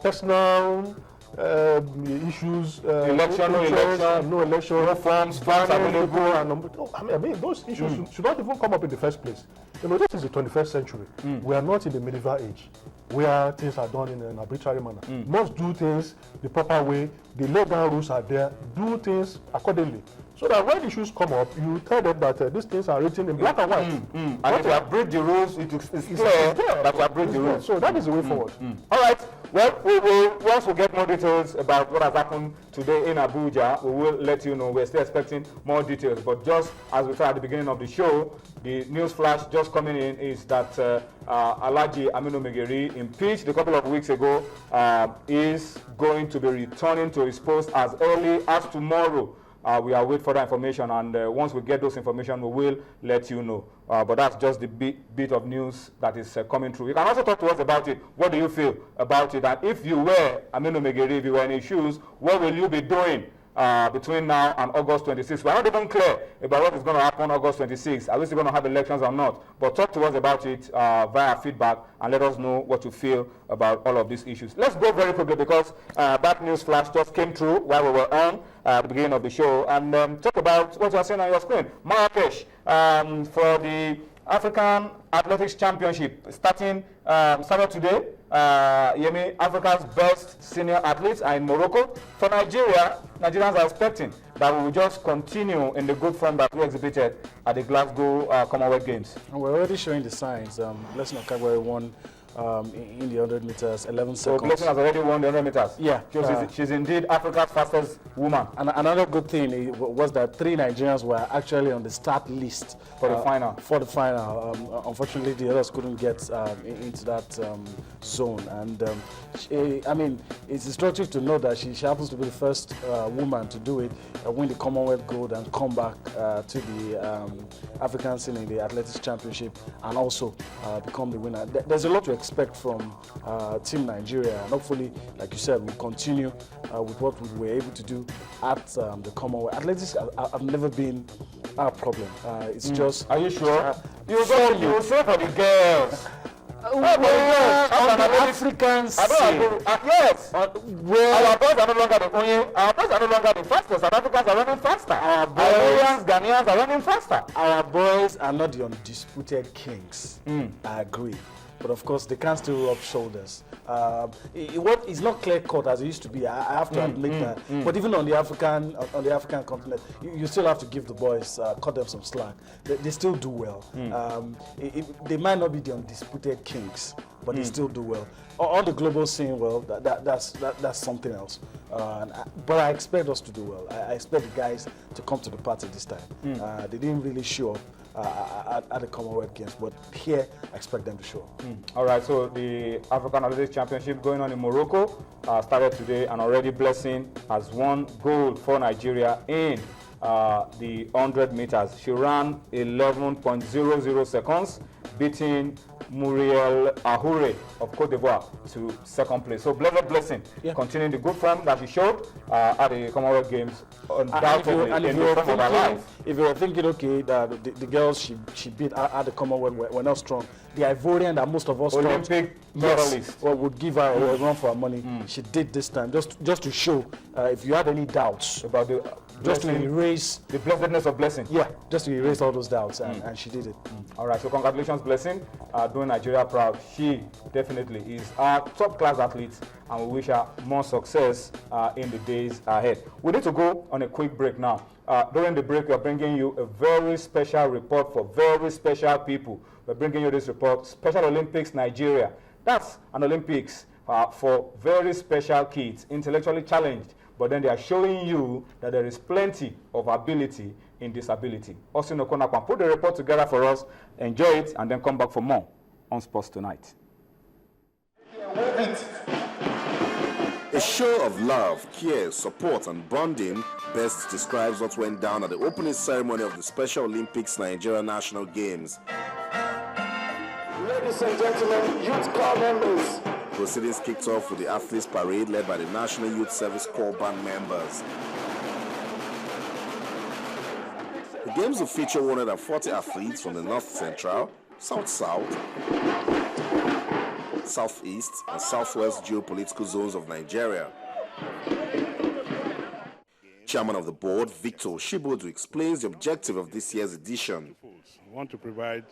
personal issues, election, no election, reforms, funds available. I mean, those issues should not even come up in the first place. This is the 21st century. We are not in the medieval age where things are done in an arbitrary manner. Must do things the proper way. The legal rules are there. Do things accordingly. So that when issues come up, you tell them that these things are written in black and white. And if you have break the rules, it's clear that you have break the rules. So that is the way forward. All right. Well, once we get more details about what has happened today in Abuja, we will let you know. We're still expecting more details. But just as we said at the beginning of the show, the news flash just coming in is that Alhaji Aminu Megeri, impeached a couple of weeks ago, is going to be returning to his post as early as tomorrow. We are waiting for that information, and once we get those information, we will let you know. But that's just the bit of news that is coming through. You can also talk to us about it. What do you feel about it? And if you were Aminu Megeri, if you were in his shoes, what will you be doing between now and August 26th? We're not even clear about what is going to happen on August 26th. Are we still going to have elections or not? But talk to us about it via feedback and let us know what you feel about all of these issues. Let's go very quickly because that news flash just came through while we were on at the beginning of the show. And talk about what you are seeing on your screen. Marrakech for the African Athletics Championship started today. Yemi, Africa's best senior athletes are in Morocco. For Nigeria, Nigerians are expecting that we will just continue in the good form that we exhibited at the Glasgow Commonwealth Games. And we're already showing the signs. Blessing Okagbare won in the 100 meters, 11 seconds. So Blessing has already won the 100 meters? Yeah. She's indeed Africa's fastest woman. And another good thing was that 3 Nigerians were actually on the start list. For the final. Unfortunately, the others couldn't get into that zone. And I mean, it's instructive to know that she happens to be the first woman to do it, win the Commonwealth gold and come back to the African scene in the Athletics Championship and also become the winner. There's a lot to expect from Team Nigeria, and hopefully, like you said, we'll continue with what we were able to do at the Commonwealth. Athletics have never been our problem. It's just. Are you sure? You say for the girls. On the African scene. Yes. Our boys are no longer the fastest. South Africans are running faster. Our boys, Ghanaians are running faster. Our boys are not the undisputed kings. I agree. But of course, they can still rub shoulders. It's not clear cut as it used to be. I have to admit that. But even on the African continent, you still have to give the boys, cut them some slack. They still do well. They might not be the undisputed kings, but they still do well. On the global scene, well, that's something else. But I expect us to do well. I expect the guys to come to the party this time. They didn't really show up at the Commonwealth Games, but here I expect them to show up. All right, so the African Athletics Championship going on in Morocco started today, and already Blessing has won gold for Nigeria in the 100 meters. She ran 11.00 seconds, beating Muriel Ahoure of Cote d'Ivoire to second place. So Blessing, continuing the good form that she showed at the Commonwealth Games, undoubtedly in the form of her life. If you were thinking, okay, the girls she beat at the Commonwealth were not strong, the Ivorian that most of us Olympic medalist would give her a run for her money, she did this time, just to show if you had any doubts about the just to erase the blessedness of Blessing. Yeah, just to erase all those doubts, and she did it. All right, so congratulations, Blessing, doing Nigeria proud. She definitely is our top-class athlete, and we wish her more success in the days ahead. We need to go on a quick break now. During the break, we are bringing you a very special report for very special people. We're bringing you this report, Special Olympics Nigeria. That's an Olympics for very special kids, intellectually challenged, but then they are showing you that there is plenty of ability in disability. Austin Okonakwan put the report together for us, enjoy it, and then come back for more on Sports Tonight. A show of love, care, support, and bonding best describes what went down at the opening ceremony of the Special Olympics Nigeria National Games. Ladies and gentlemen, youth corps members. Proceedings kicked off with the athletes parade led by the National Youth Service Corps band members. The games will feature 140 athletes from the North Central, South South, southeast, and southwest geopolitical zones of Nigeria. Chairman of the board, Victor Oshibodu, explains the objective of this year's edition. We want to provide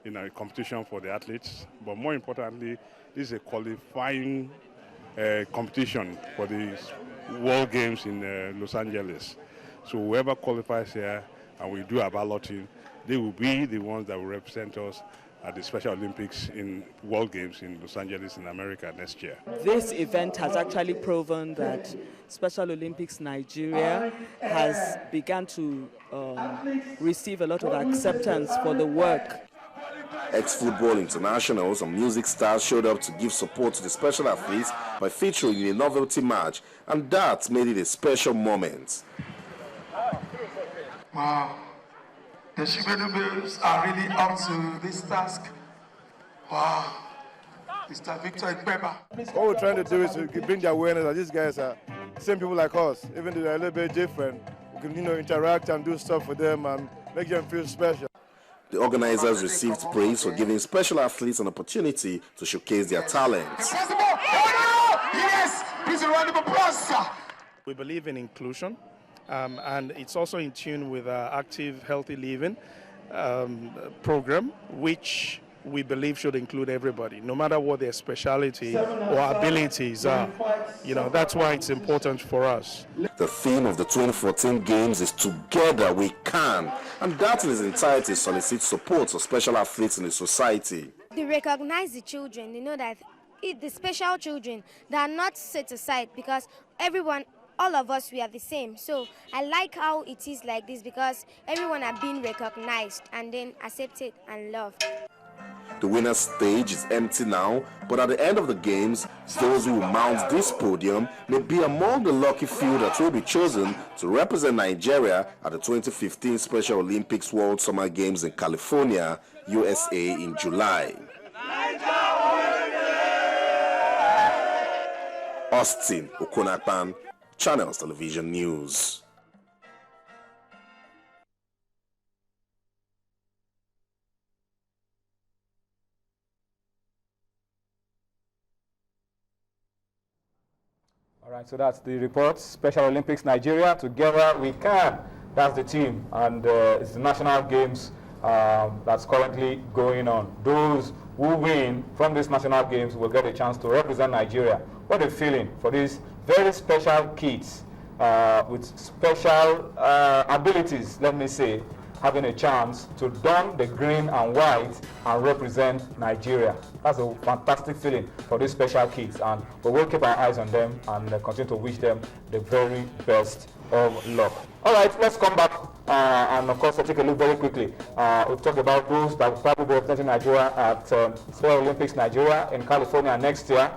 a competition for the athletes, but more importantly, this is a qualifying competition for the World Games in Los Angeles. So whoever qualifies here and we do our balloting, they will be the ones that will represent us at the Special Olympics in World Games in Los Angeles in America next year. This event has actually proven that Special Olympics Nigeria has begun to receive a lot of acceptance for the work. Ex-football internationals and music stars showed up to give support to the special athletes by featuring in a novelty match, and that made it a special moment. Wow. The Shibedubes are really up to this task. Wow. Mr. Victor Okagbare. What we're trying to do is to bring the awareness that these guys are same people like us, even though they're a little bit different. We can, interact and do stuff for them and make them feel special. The organizers received praise for giving special athletes an opportunity to showcase their talents. Yes! Please a round of applause, sir. We believe in inclusion, and it's also in tune with our active, healthy living program, which we believe should include everybody, no matter what their specialty or abilities are. That's why it's important for us. The theme of the 2014 Games is Together We Can, and that in its entirety solicits support for special athletes in the society. They recognize the children. They know that the special children, they are not set aside because all of us, we are the same. So I like how it is like this because everyone are being recognized and then accepted and loved. The winner's stage is empty now, but at the end of the games, those who will mount this podium may be among the lucky few that will be chosen to represent Nigeria at the 2015 Special Olympics World Summer Games in California, USA in July. Austin Okonakpan, Channels Television News. All right, so that's the report. Special Olympics Nigeria, Together We Can. That's the team, and it's the national games that's currently going on. Those who win from these national games will get a chance to represent Nigeria. What a feeling for these very special kids with special abilities, let me say, having a chance to don the green and white and represent Nigeria. That's a fantastic feeling for these special kids, and we will keep our eyes on them and continue to wish them the very best of luck. All right, let's come back and of course take a look very quickly. We'll talk about those that will probably be representing Nigeria at Special Olympics Nigeria in California next year.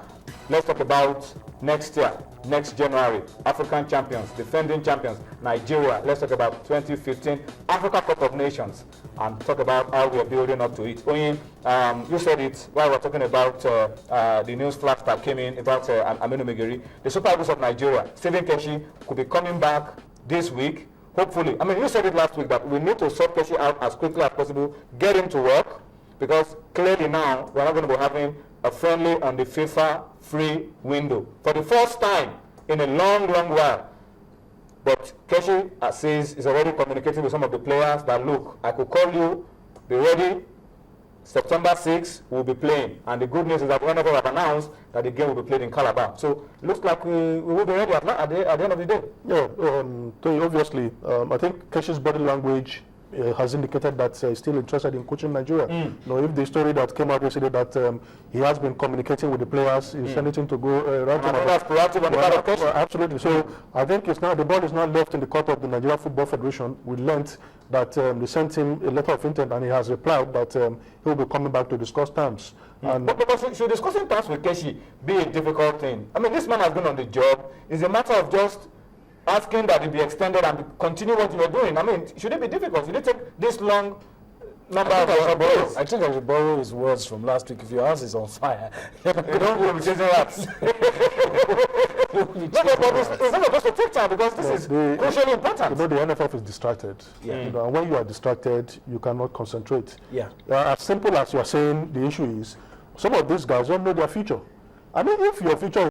Let's talk about next year, next January, African champions, defending champions, Nigeria. Let's talk about 2015 Africa Cup of Nations and talk about how we are building up to it. Oyin, you said it while we were talking about the news flash that came in about Aminu Megiri. The Super Eagles of Nigeria, Stephen Keshi, could be coming back this week, hopefully. I mean, you said it last week that we need to sort Keshi out as quickly as possible, get him to work, because clearly now we're not going to be having a friendly on the FIFA free window for the first time in a long, long while. But Keshi says is already communicating with some of the players that, look, I could call you, be ready, September 6th we'll be playing. And the good news is that one of us have announced that the game will be played in Calabar. So it looks like we will be ready at the end of the day. Yeah, obviously, I think Keshi's body language has indicated that he's still interested in coaching Nigeria. If the story that came out yesterday that he has been communicating with the players, he's anything to go right on. That's proactive on the part of Keshi. Absolutely. So I think the ball is not left in the court of the Nigeria Football Federation. We learned that they sent him a letter of intent, and he has replied that he will be coming back to discuss terms. But should discussing terms with Keshi be a difficult thing? I mean, this man has been on the job. It's a matter of just asking that it be extended and continue what you are doing. I mean, should it be difficult? Should it take this long number of days? I think I should borrow his words from last week. If your house is on fire, you don't be chasing rats. It's not supposed to take time because this is crucially important. The NFF is distracted. Yeah. And when you are distracted, you cannot concentrate. Yeah. As simple as you are saying, the issue is, some of these guys don't know their future. I mean, if your future